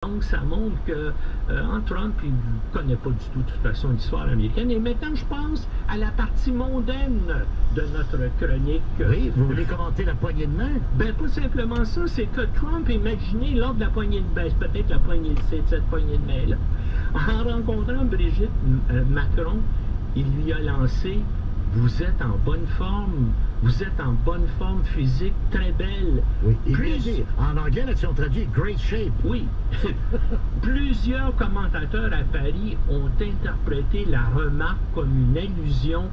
Donc, ça montre que Trump, il ne connaît pas du tout, de toute façon, l'histoire américaine. Et maintenant, je pense à la partie mondaine de notre chronique. Oui, vous voulez commenter la poignée de main? Ben, pas simplement ça, c'est que Trump, imaginez, lors de la poignée de main, peut-être la poignée de cette poignée de main-là, en rencontrant Brigitte Macron, il lui a lancé: vous êtes en bonne forme, vous êtes en bonne forme physique, très belle. Oui, en anglais, là, si on traduit great shape. Oui. Plusieurs commentateurs à Paris ont interprété la remarque comme une allusion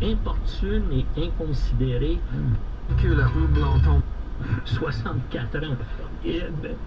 importune et inconsidérée. Que la roue entend. 64 ans. Et,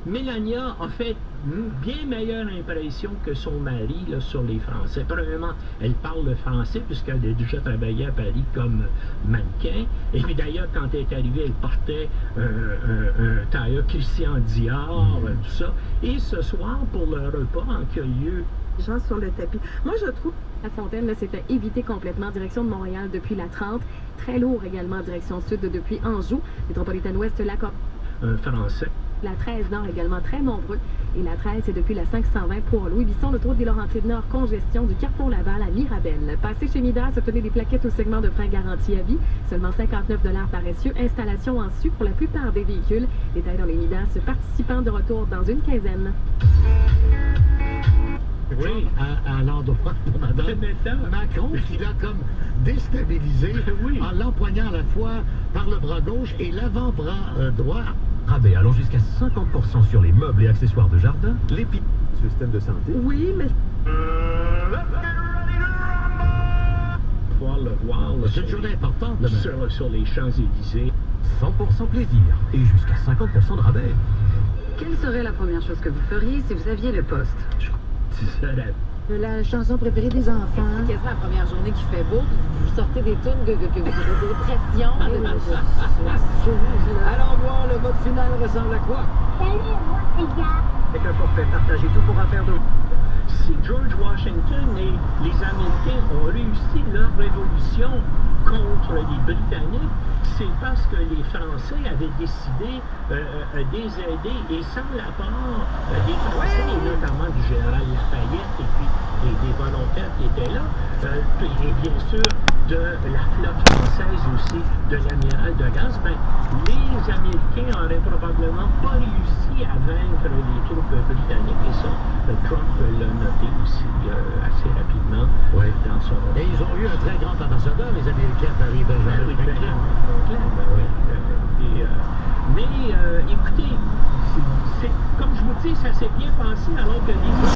Mélania a fait une bien meilleure impression que son mari là, sur les Français. Premièrement, elle parle le français puisqu'elle a déjà travaillé à Paris comme mannequin. Et puis d'ailleurs, quand elle est arrivée, elle portait un tailleur Christian Dior, tout ça. Et ce soir, pour le repas qui a lieu... Les gens sur le tapis. Moi, je trouve... La Fontaine, c'était évité complètement, direction de Montréal depuis la 30. Très lourd également, direction sud depuis Anjou. Métropolitaine Ouest, la Corse. Un Français. La 13 Nord également très nombreux. Et la 13, c'est depuis la 520 pour Louis-Bisson, le tour des Laurentides Nord, congestion du Carrefour Laval à Mirabel. Passez chez Midas, obtenez des plaquettes au segment de frein garantie à vie. Seulement 59 $ par essieu. Installation en su pour la plupart des véhicules. Détails dans les Midas, participants de retour dans une quinzaine. Oui, à l'endroit de Mme Macron, qui l'a comme déstabilisé en l'empoignant à la fois par le bras gauche et l'avant-bras droit. Rabais allant jusqu'à 50% sur les meubles et accessoires de jardin, Système de santé. Oui, mais... Pouvoir le voir C'est une journée importante demain. sur les Champs-Élysées. 100% plaisir et jusqu'à 50% de rabais. Quelle serait la première chose que vous feriez si vous aviez le poste? La chanson préférée des enfants. C'est quasiment la première journée qui fait beau, puis vous sortez des tunes de dépression. Allons voir, le vote final ressemble à quoi? Salut, moi, c'est Gab. Avec un forfait partagé tout pour affaire de... Si George Washington et les Américains ont réussi leur révolution contre les Britanniques, c'est parce que les Français avaient décidé de les aider, et sans l'apport des Français, et notamment du général Lafayette et puis des volontaires qui étaient là, et bien sûr de la flotte française aussi, de l'amiral de Gaulle, ben, les Américains n'auraient probablement pas réussi à vaincre les troupes britanniques, et ça, Trump l'a noté aussi assez rapidement dans son... Et ils ont eu un très grand ambassadeur, les Américains, à Paris, Benjamin Franklin. Mais écoutez, comme je vous dis, ça s'est bien passé alors que les